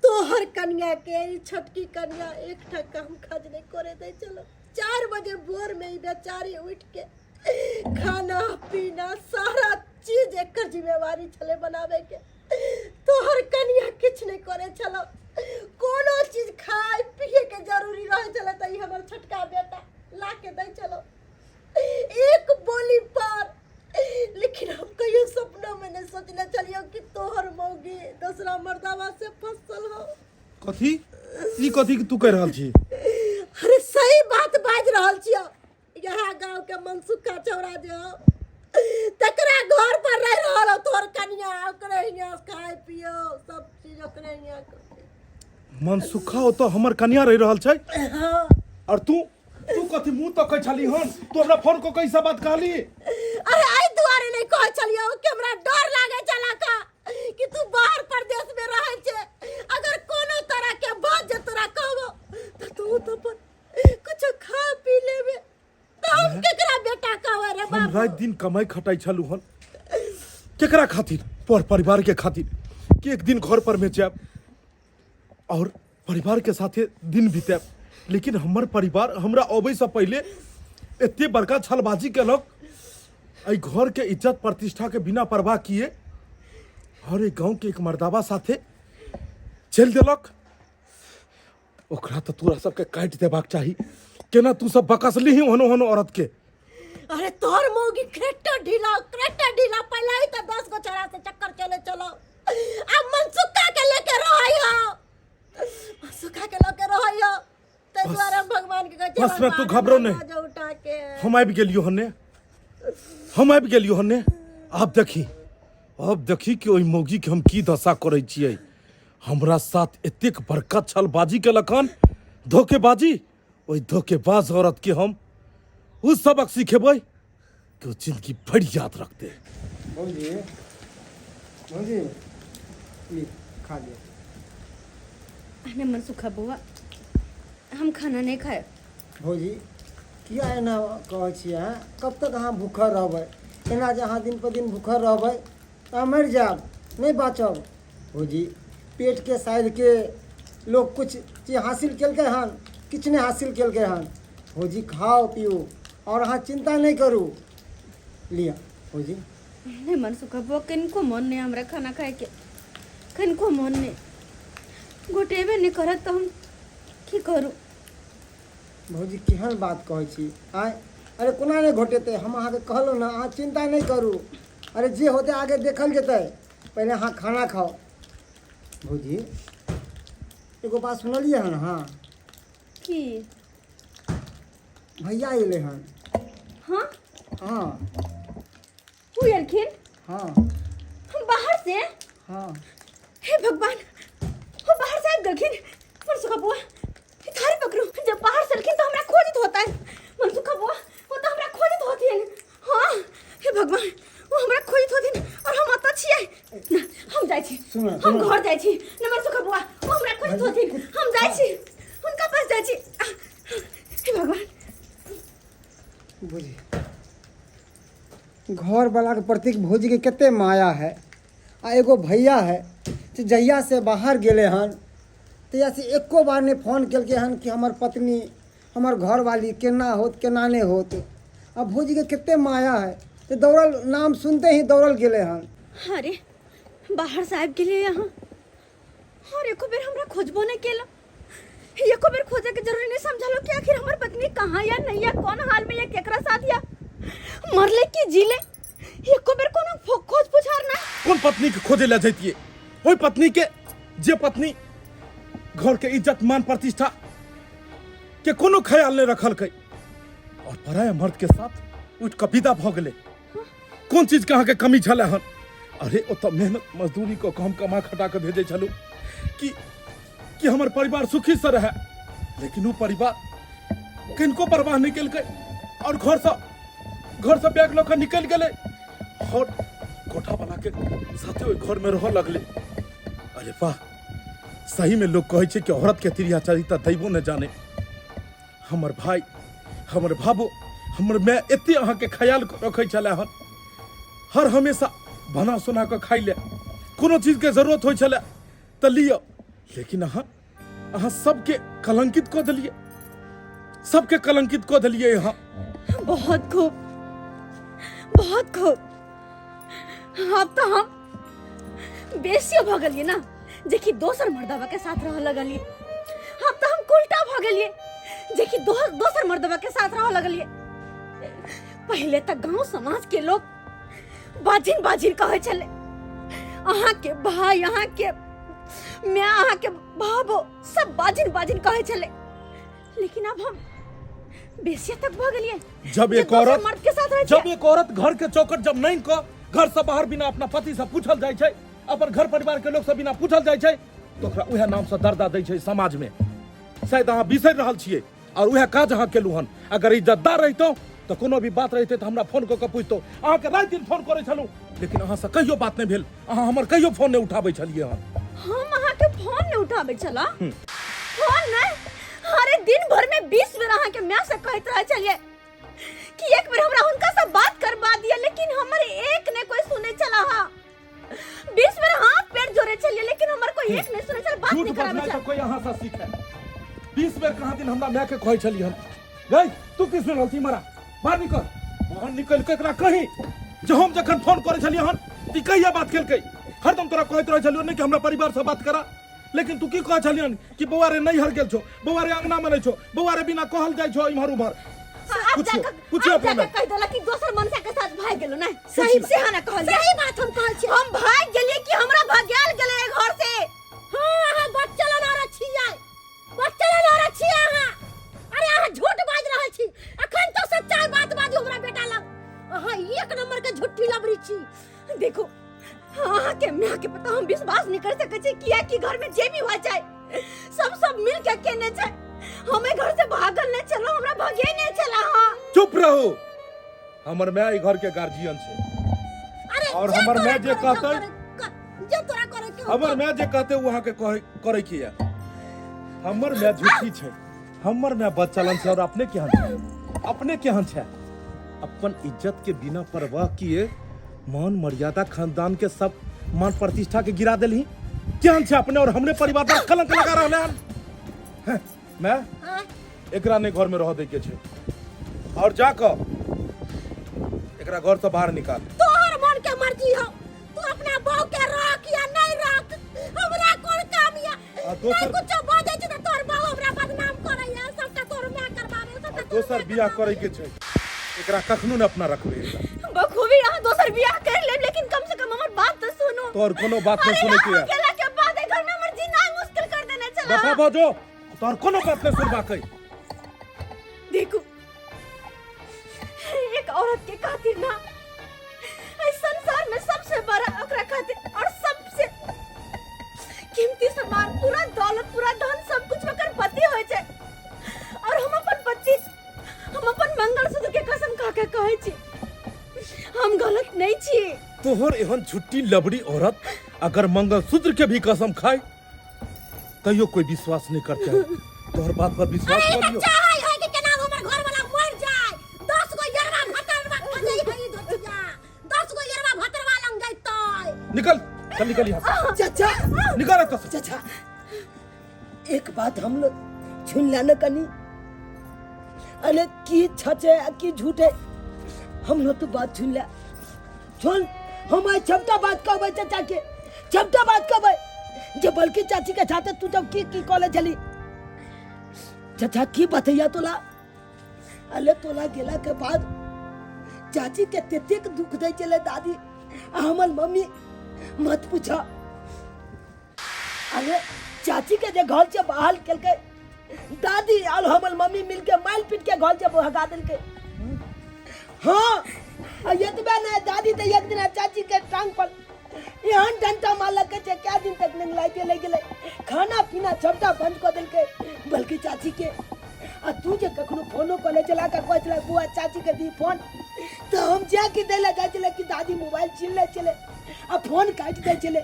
तोहर कन्या के ई छोटकी कन्या एक ठा काम काज नहीं करे दे चलो 4 बजे भोर में ई बेचारी उठ के खाना पीना सारा चीज एकर जिम्मेवारी छले बनावे के तोहर कन्या किछ नहीं करे चलो कोनो चीज खाए पिए के जरूरी रहे चले त ई हमर छोटका बेटा ला के दे चलो एक बोली पर लेकिन हम कहियो सपना में नहीं सोचले चलियो कि तोहर मौगी दूसरा मर्दावा से फसल हो कथी ई कथी तू कह रहल छी अरे सही बात बाज रहल छियो यहाँ गांव के मनसुखा चौरा जो तकरा घर पर रह रहल तोहर कन्या ओकरे हियां खाए पियो सब चीज ओकरे हियां मनसुखा हो तो हमर कन्या रह रहल छै हाँ और तू कथी मुंह तो कह छली हन तू हमरा फोन को कैसा बात कहली अरे आई दुआरे नहीं कह चलियो कि हमरा डर लागे चला का कि तू बाहर प्रदेश में रहे छे अगर कोनो तरह के बात जे तोरा कहबो त तू तो कुछ खा पी लेबे त हम केकरा बेटा कहवे रे हम बाप रात दिन कमाई खटाई छलू हन केकरा खातिर पर परिवार के खातिर कि एक दिन घर पर में जाब और परिवार के साथे दिन बिताब लेकिन हमर परिवार हमरा अबै से पहले एते बड़का छलबाजी केलक आई घर के इज्जत प्रतिष्ठा के बिना परवाह किए हर एक गांव के एक मर्दावा साथे चल देलक ओकरा तो तोरा सबके काट देबाक चाही केना तू सब बकसली ही होनो औरत के अरे तोर मौगी क्रेटा ढीला पहला ही तो 10 गो चढ़ा से चक्कर चले चलो अब मनसुखा के लेके रहियो, मनसुखा के लेके रहियो। ते बस- द्वारा भगवान के कहै बस रे, तू घबरो नहीं। जो उठा के हम आबि गेलियो हन्ने, हम आबि गेलियो हन्ने। अब देखी कि ओहि मौगी के हम की दशा करै छियै। हमरा साथ एतेक बड़का छलबाजी केलक हन, धोखेबाजी। ओहि धोखेबाज औरत के हम उ सबक सिखेबै कि जिंदगी भर याद रखते। भौजी भौजी ली खा लिया। अरे मनसुखा बुआ, हम खाना नहीं खाए। भौजी किया एना कहै छियै? कब तक अहाँ भूखल रहबै? एना जे अहाँ दिन पर दिन भूखल रहबै तऽ अहाँ मरि जायब, नहीं बाँचब। भौजी पेट के साइड के लोग कुछ चीज हासिल केलकै हन, किछु नहीं हासिल केलकै हन। भौजी खाओ पियो और अहाँ चिंता नहीं करू। लिया भौजी। नहीं मनसुखा बुआ, किनको मन नहीं हमरा खाना खाए के, किनको मन नहीं। गोटेबे नहीं करत तो हम की करू? भौजी केहन बात कहै छी आय? अरे कोना नहीं घोटेतै? हम अहाँके कहलहुँ ना, अहाँ चिंता नहीं करू। अरे जे होते आगे देखल जेतै, पहले अहाँ खाना खाओ। भौजी एगो बात सुनलियै हन अहाँ? की? भैया अयलै हन। हाँ, हाँ वो एलखिन हाँ हम बाहर से। हाँ हे भगवान, वो बाहर से गलखिन। मनसुखा बुआ थारी पकड़ू, जब बाहर से एलखिन तो हमरा खोजित होता है। मनसुखा बुआ वो तो हमरा खोजित होती है। हाँ हे भगवान, वो हमरा खोजित होती और हम अत छियै। हम जाइ छी, सुनो, हम सुनो। घर जाइ छी। न मनसुखा बुआ, वो हमरा खोजित होती, हम जाइ छी, उनका पास जाइ छी। हे भगवान, भौजी घर वाला के प्रति भौजी के कते माया है। आ एगो भैया है जे जहिया से बाहर गेले हन तहिया से एको बार नहीं फोन केलकै हन कि हमर पत्नी हमर घर वाली केना होत केना नहीं होत। अब भौजी के कते माया है, तो दौड़ल, नाम सुनते ही दौड़ल गेले हन। अरे बाहर से आबि गेलियै यहाँ और एको बेर हमरा खोजबो नहीं केला। एको बेर खोजे के जरूरी नहीं समझलो कि आखिर हमर पत्नी कहाँ या नहीं या, कौन हाल में या, केकरा साथ या, मरले कि जीले। एको बेर कोनो खोज पुछार ना। कौन पत्नी के खोजे ले जैतिए? ओहि पत्नी के जे पत्नी घर के इज्जत मान प्रतिष्ठा के कोनो ख्याल नहीं रखलकै और पराया मर्द के साथ उठ के विदा भ गेलै। कौन चीज के अहाँ के कमी छले हन? अरे ओ तो मेहनत मजदूरी को हम कमा खटा के भेजे छलू कि हमर परिवार सुखी से रहे, लेकिन वो परिवार किनको परवाह नहीं केलकै और घर से बैग लऽ के निकल गेलै और कोठा वाला के साथे ओहि घर में रह लगले। अरे वाह, सही में लोग कहे छै कि औरत के तिरिया चरिता दैवो न जाने। हमर भाई, हमर भाबो, हमर माय एते अहाँ के ख्याल रखे छले हन। हर हमेशा बना सुना के खाई ले, कोनो चीज के जरूरत हो छले त लियो, लेकिन अहाँ सबके कलंकित कऽ देलिए, सबके कलंकित कऽ देलिए। यहाँ बहुत खूब, बहुत खूब। अब तो हम बेसियो भ गेलिए ना, जे कि दोसर मर्दवा के साथ रह लगलिए। अब तो हम उल्टा भ गेलिए, जे कि दोसर मर्दवा के साथ रह लगलिए। पहले तक गांव समाज के लोग बाजिन बाजिन कहे छले, अहाँ के भाई, अहाँ के मैं, अहाँ के भाबो सब बाजिन बाजिन कहे छले। लेकिन अब हम बेसिया तक भ गेलिए। जब जे एक दोसर औरत मर्द के साथ रहे जब एक औरत घर के चौकट जब नहीं को घर से बाहर बिना अपना पति से पूछल जाय छै, अपन घर परिवार के लोग से बिना पूछल जाय छै, तो ओकरा उहे नाम से दर्दा दै छै समाज में। शायद अहाँ बिसरि रहल छियै और उहे काज अहाँ केलू हन। अगर इज्जतदार रहितौ तो कोनो भी बात रहिते तो हमरा फोन कऽ के पूछतौ। अहाँ के रात दिन फोन करे छलू, लेकिन अहाँ से कहियो बात नहीं भेल, अहाँ हमर कहियो फोन नहीं उठाबै छलिए हन। हम अहाँ के फोन नहीं उठाबै छला। फोन नहीं, अरे दिन भर में 20 बेर अहाँ के मैं से कहत रह छलिए कि एक बेर हमरा उनका से बात करवा दिया, लेकिन हमर एक ने कोई सुने छला। हां 20 बेर हाथ पैर जोड़े छलिए, लेकिन हमर कोई एक नहीं सुने छला, बात नहीं कराबै छला। कोई अहाँ से सीखे 20 बेर कहाँ दिन हमरा मैं के कहै छलिए हन, गई तू किस में रहल छी? मारा बाहर निकल, बाहर निकल के एकरा कही जे हम जखन फोन करे छलिए हन ती कहिया बात केलकै। हरदम तोरा कहत रह छलियो नहीं कि हमरा परिवार से बात करा, लेकिन तू की कह छलियन कि बौआ रे नहीं हर गेल छो, बौआ रे अंगना में नहीं छो, बौआ रे बिना कहल जाय छो इम्हर उम्हर। कुछ अपना में कह देला कि दोसर मनसा के साथ भाग गेलो नहीं सही से हां ना कहलिए सही बात हम कहल छी। हम भाग गेलिए कि हमरा भाग्याल गेले घर से। हां हां बच्चा ना रखी आय बच्चा ना रखी हां। अरे हां झूठ बाज रहल छी अखन तो सच्चाई बात बाजू हमरा बेटा लग। हां एक नंबर के झूठी लबरी छी। देखो हाँ के मैं के पता हम विश्वास नहीं कर सके छी किया कि घर में जे भी हो जाए सब मिल के केने जाए हमें घर से भागल नहीं चलो हमरा भागे नहीं चला। हाँ चुप रहो। हमर मैं ई घर के गार्जियन छे अरे और हमर मैं जे कहते जे तोरा करे के हमर मैं जे कहते वहां के करे की है। हमर मैं झूठी छे हमर मैं बच्चलन से और अपने केहन छे अपन इज्जत के बिना परवाह किए मान मर्यादा खानदान के सब मान प्रतिष्ठा के गिरा देली केहन छे अपने और हमने परिवार पर कलंक लगा रहले हन। मैं एकरा ने घर में रह दे के छे और जाकर एकरा घर से बाहर निकाल। तोहर मन के मर्जी हो तू अपना बहू के रख या नहीं रख हमरा कोन काम या दोसर कुछ बाजे छ त तोहर बहू हमरा बदनाम करैया सबटा तोहर मैं करबावे सबटा दोसर बियाह करे के छे एकरा कखनो न अपना रखबे। बखूबी यहाँ दोसर बियाह कर ले लेकिन कम से कम हमर बात तो सुनो। तोर कोनो बात नहीं सुने के है। अकेला के बाद घर में हमर जीना मुश्किल कर देने चला। दफा बाजो तोर कोनो बात नहीं सुनबा कई। देखो एक औरत के खातिर ना इस संसार में सबसे बड़ा ओकरा खातिर और सबसे कीमती सामान पूरा दौलत पूरा धन सब कुछ ओकर पति होय छै और हम अपन पति हम अपन मंगलसूत्र के कसम खा के कहै छी हम गलत नहीं छी। तोहर एहन झुट्टी लबड़ी औरत अगर मंगलसूत्र के भी कसम खाए तैयो कोई विश्वास नहीं करते है। तोहर बात पर विश्वास कर लियो। चाहे है कि केना हमर घर वाला मर जाए 10 गो यरवा भतरवा खोजै है धोतिया 10 गो यरवा भतरवा लंग जैतै। निकल यहाँ से। चाचा निकाल तो चाचा एक बात हम लोग सुन लेना कनी अरे की सच है की झूठ है हम लोग तो बात सुन ले सुन हम आज छपटा बात कहबै चाचा के छपटा बात कहबै जब बल्कि चाची के साथ तू जब की कॉलेज चली चाचा की बतैया तोला अले तोला गेला के बाद चाची के तेतेक दुख दे चले दादी हमर मम्मी मत पूछा। अरे चाची के जे घर से बाहर केलके दादी और हमर मम्मी मिलके माल पीट के घर से भगा देलके। हाँ यतबे ना दादी तो एक दिन चाची के टांग पर यहाँ डंटा मारलक के क्या दिन तक नहीं लाइटे ले गेले खाना पीना सबटा बंद कर देलके बल्कि चाची के आ तू जे कखनो फोनो कॉले चला के कहत रह बुआ चाची के दी फोन तो हम जा के देले जाय चले कि दादी मोबाइल छीन ले चले आ फोन काट दे चले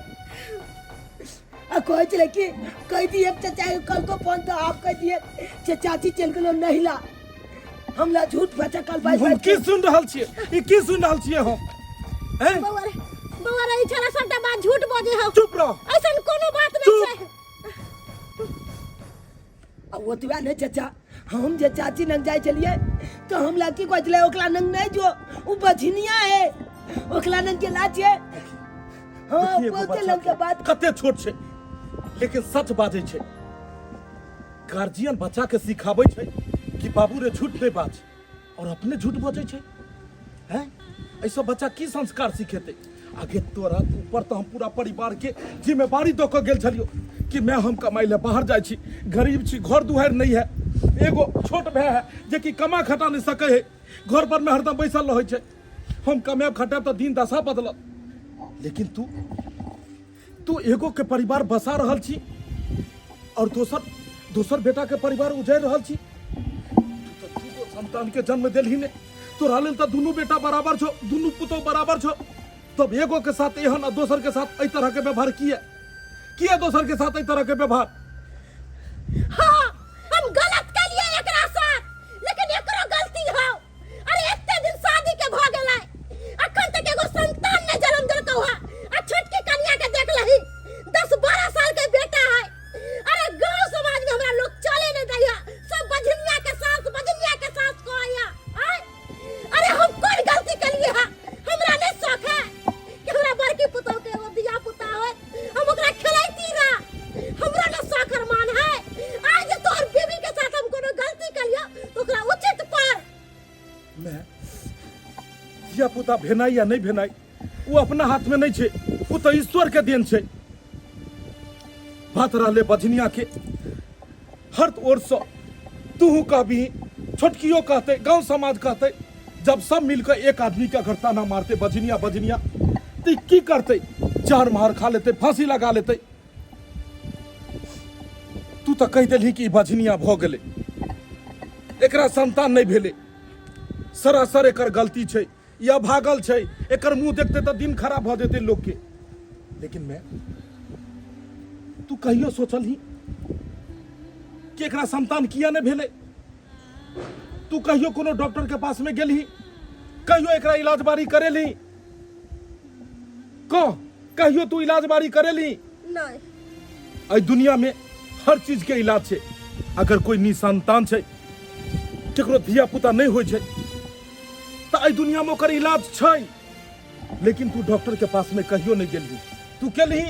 आ कह चले कि कह दी एक चाचा कल को फोन तो आप कह दिए चाची चल गेलो नहिला हमला झूठ बचा कल बाई हम की सुन रहल छियै ई की सुन रहल छियै हम हैं बउआ रे छला सबटा बात झूठ बजे हो। चुप रह ऐसन कोनो बात नहीं छै। अब ओतबे ने चाचा हम जे चाची नंग जाय चलिए तो हम लड़की को चले ओकला नंग नहीं जो उ बझनिया है ओकला नंग के लाज है। हां बोलते लंग के बात कते छोट छै लेकिन सच बाजै छै। गार्जियन बच्चा के सिखाबै छै कि बाबू रे झूठ नहीं बाज और अपने झूठ बजै छै हैं ऐसा बच्चा की संस्कार सिखेते। आगे तोरा ऊपर तो हम पूरा परिवार के जिम्मेवारी दो के गेल छलियो कि मैं हम कमाई ले बाहर जाय छी गरीब छी घर दुहार नहीं है एगो छोट भाई है जे कि कमा खटा नहीं सके है घर पर में हरदम बैसल रहे छै हम कमाब खटाब तो दिन दशा बदलत लेकिन तू एगो के परिवार बसा रहल छी और दोसर बेटा के परिवार उजैर रहल छी। तू तो दूगो संतान के जन्म देलही ने तोरा लेल तो दुनू बेटा बराबर छो दुनू पुतो बराबर छो तब एगो के साथ एहन और दोसर के साथ एई तरह के व्यवहार किया दोसर के साथ एई तरह के व्यवहार। हाँ हम गलत कलिए एकरा साथ लेकिन एकरो गलती हो। अरे इतने दिन शादी के भ गेलै अखन तक एगो संतान ने जन्म देलकौ है आ छोटकी कन्या के देख लही 10-12 साल के बेटा है। अरे गांव समाज में हमरा लोग चले नहीं दैया सब बजनिया के सास कहैया अरे हम कोई गलती कलिए है हमरा नहीं शौक है कि हमरा बड़की पुतौ के एगो दिया पुता होय हम ओकरा खिलाइती रह हमरा ना मैं धिया पुता भेनाई या नहीं भेनाई वो अपना हाथ में नहीं छे, वो तो ईश्वर के देन छे। बात रहले बजनिया के, हर ओर से तू कहबी, छोटकियो कहते, गांव समाज कहते, जब सब मिलकर एक आदमी का घर ताना मारते बजनिया बजनिया, तो की करते? चार मार खा लेते, फांसी लगा लेते। तू तो कह दिली कि बजनिया भ गेले, एकरा संतान नहीं भेले, सरासर एकर गलती छे या भागल छे, एकर मुंह देखते तो दिन खराब भ जेते लोग के। लेकिन मैं, तू कहियो सोचल ही कि एकरा संतान किया नहीं भेले? तू कहियो कोनो डॉक्टर के पास में गेल ही, कहियो एकरा इलाज बारी करेली? कहियो तू इलाज बारी करेली? नहीं। आई दुनिया में हर चीज के इलाज छे। अगर कोई निसंतान छे, केकरो धिया पुता नहीं होय छे, तो आई दुनिया में ओकर इलाज छे। लेकिन तू डॉक्टर के पास में कहियो नहीं गेली। तू केली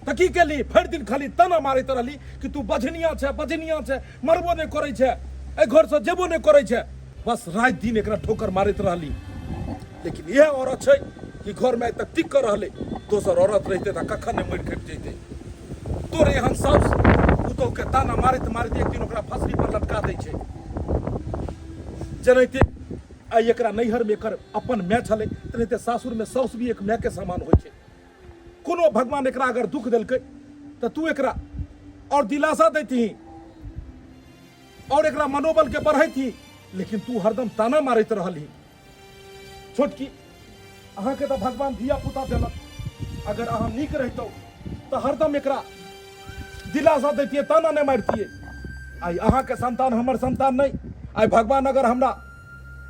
त की केली? भर दिन खाली तना मारैत रहली कि तू बजनिया छे, बजनिया छे, मरबो नहीं करे छे, ए घर से जेबो नहीं करे छे, बस रात दिन एकरा ठोकर मारैत रहली। लेकिन यह औरत छे कि घर में तक टिक कर रहले, दोसर औरत रहते त कखन नहीं मर खट जैते। तोरे एहन साउस पुतोह के ताना मारैत मारैत एक दिन ओकरा फसरी पर लटका दै छै। जनैते आई एकरा नैहर में एकर अपन माय छले, तेनाहिते सासुर में साउस भी एक माय के समान होइ छै। कोनो भगवान एकरा अगर दुख देलकै त तू एकरा और दिलासा दैती और एकरा मनोबल के बढ़ैती, लेकिन तू हरदम ताना मारैत रहली। छोटकी, अहाँ के तो भगवान धिया पुता देलक, अगर अहाँ नीक रहितौ तो हरदम एकरा दिलासा दैतियै, ताना नहीं मारतियै। आई अहाँ के संतान हमर संतान नहीं, आई भगवान अगर हमरा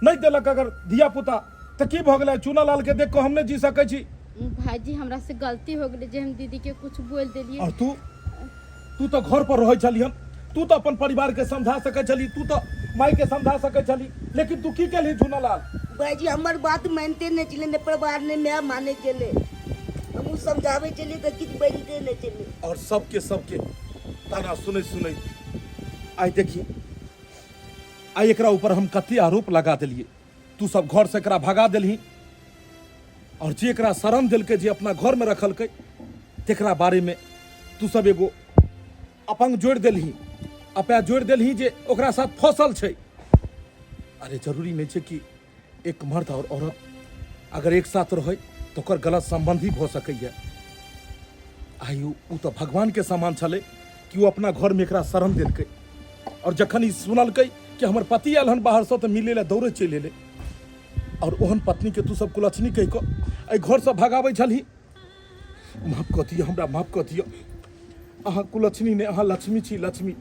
नहीं देलक अगर धिया पुता तो की भ गेलै? चूना लाल के देख को हम नहीं जी सकै छी। भाईजी हमरा से गलती हो गेलै जे हम दीदी के कुछ बोल देलिए। और तू तो घर पर रहै छलिहन, तू तो अपन परिवार के समझा सकै छली, तू तो माई के समझा सकै छली, लेकिन तू की केली चूना लाल? भाईजी हमार बात मानते नहीं चले, ने परिवार ने मैं माने चले, हम समझावे चले तो किछ बोलते नहीं चले। और सबके ताना सुनै सुनै आई देखी, आई एकरा ऊपर हम कते आरोप लगा दिलिए। तू सब घर से एकरा भगा दिलही, और जे एकरा शरण दिलकै, जे अपना घर में रखलकै, तेकरा बारे में तू सब एगो अपंग जोड़ दिलही, अपया जोड़ दिलही जे ओकरा साथ फसल छै। अरे जरूरी नहीं छै कि एक मर्द और औरत अगर एक साथ रहे तो ओकर गलत संबंधी भ सकैया। आयु उ तो भगवान के समान छले कि वो अपना घर में एकरा शरण दिलकै, और जखन ई सुनलकै कि हमर पति आयल हन बाहर से तो मिले ले दौड़े चलि एले, और ओहन पत्नी के तू सब कुलछनी कह के एहि घर से भगाबै छलही। माफ कऽ दियौ, हमरा माफ कऽ दियौ। अहाँ कुलछनी ने, अहाँ लक्ष्मी छी, लक्ष्मी।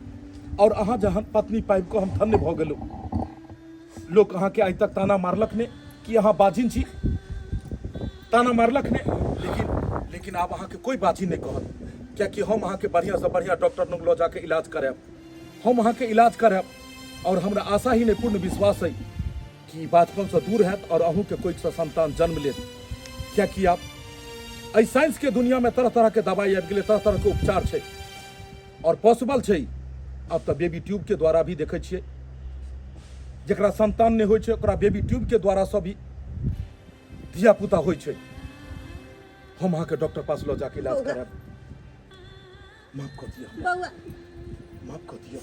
और अहाँ जहन पत्नी पाबि कऽ हम धन्य भऽ गेलहुँ। लोग अहाँ के आइ तक ताना मारलक ने कि अहाँ बाजिन छी, ताना मारलक ने, लेकिन आब अहाँ के कोई बाजी नहीं कहत, कियाकि हम अहाँ के बढ़िया से बढ़िया डॉक्टर लग लऽ जाके इलाज करायब, हम अहाँ के इलाज करायब। और हमरा आशा ही नहीं, पूर्ण विश्वास है कि बचपन से दूर हैत और अहूँ के कोई संतान जन्म लेत। कियाकि आप एहि साइंस के दुनिया में तरह तरह के दवाई आबि गेलै, तरह तरह के उपचार छै, और पॉसिबल छै। अब तो बेबी ट्यूब के द्वारा भी देखै छियै, जकरा संतान नहीं होइ छै ओकरा बेबी ट्यूब के द्वारा से भी धिया पुता होइ छै। हम अहाँ के डॉक्टर पास लऽ जाके इलाज करायब। माफ कऽ दियौ, बउआ माफ कऽ दियौ।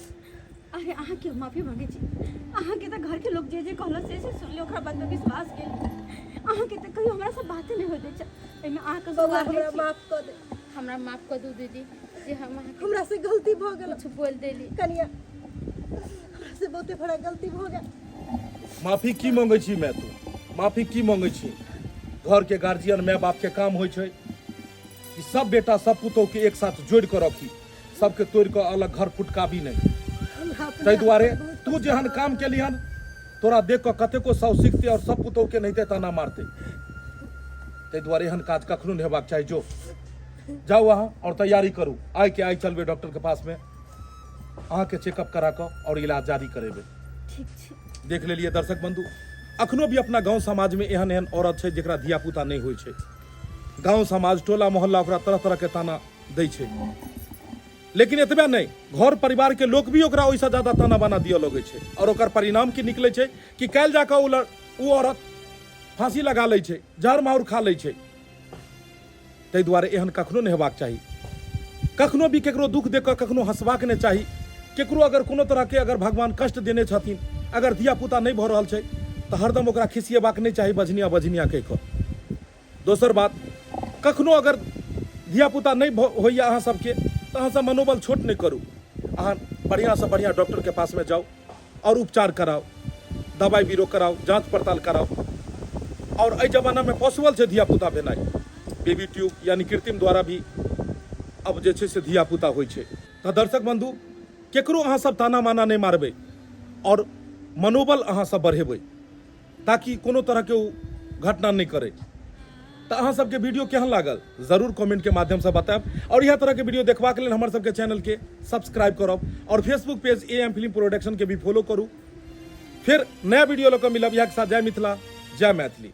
अरे अहाँ के माफी मांगे छी। अहाँ के तो घर के लोग जे कहलो से सुन लियो, ओकरा बात पे विश्वास केल। अहाँ के तो कहियो हमरा से बातें नहीं होते छ। एमे अहाँ के बउआ सुधार हमरा छी। माफ कर दे, हमरा माफ कर दू दीदी जे हम अहाँ के हमरा से गलती भ गेल। कुछ बोल देली। कनिया हमरा से बहुते बड़ा गलती भ गेल। माफी की मांगे छी मैं? तू माफी की मांगे छी? घर के गार्जियन माय बाप के काम होइ छै कि सब बेटा सब पुतोह के एक साथ जोड़ के रखी, सबके तोड़ के अलग घर फुटकाबी नहीं। ताहि दुआरे तू जेहन काम केली हन, तोरा देख के कतेको सौ सीखते और सब पुतोह के नहीं ताना मारते। ताहि दुआरे एहन काज कखनो नहीं हेबाक चाही। जो जाओ वहाँ और तैयारी करू, आइ के आइ चलबे डॉक्टर के पास में, अहाँ के चेकअप करा के और इलाज जारी करेबे। ठीक छै। देख लेलिए दर्शक बंधु, अखनो भी अपना गांव समाज में एहन एहन औरत छै जेकरा धिया पुता नहीं होइ छै। गांव समाज टोला मोहल्ला ओकरा तरह तरह के ताना दै छै, लेकिन एतबे नहीं, घर परिवार के लोग भी ओकरा ओइसे ज्यादा ताना बाना दिए लगे छै। और ओकर परिणाम की निकले छै कि काल्हि जाके ओ औरत फांसी लगा लै छै, जहर माहुर खा लै छै। ताहि दुआरे एहन कखनो नहि हेबाक चाही। कखनो भी केकरो दुख देख कऽ कखनो हंसबाक नहि चाही। केकरो अगर कोनो तरहके अगर भगवान कष्ट देने छथिन, अगर धिया पुता नहि भऽ रहल छै तऽ हरदम ओकरा खिसिएबाक नहि चाही बझनिया बझनिया कहि कऽ। दोसर बात, कखनो अगर धिया पुता नहि होइए अहाँ सबके तऽ अहाँ सब मनोबल छोट नहि करू। अहाँ बढ़िआँसँ बढ़िआँ डॉक्टरके पासमे जाउ और उपचार कराउ, दवाइ बीरो कराउ, जाँच पड़ताल कराउ। और एहि जमानामे पॉसिबल छै धिया पुता भेनाइ। बेबी ट्यूब यानी कृत्रिम द्वारा भी अब जे छै से धिया पुता होइ छै। तऽ दर्शक बंधु, केकरो अहाँ सब ताना माना नहि मारबै और मनोबल अहाँ सब बढ़ेबै ताकि कोनो तरहके ओ घटना नहीं करे। तो अहाँ सबके वीडियो केहन लागल जरूर कमेंट के माध्यम से बताएब और यह तरह के वीडियो देखबाक लेल हमर सबके चैनल के सब्सक्राइब करब और Facebook page AM film production के भी फॉलो करू। फिर नया वीडियो लऽ कऽ मिलब। यहाँ के साथ जय मिथिला, जय मैथिली।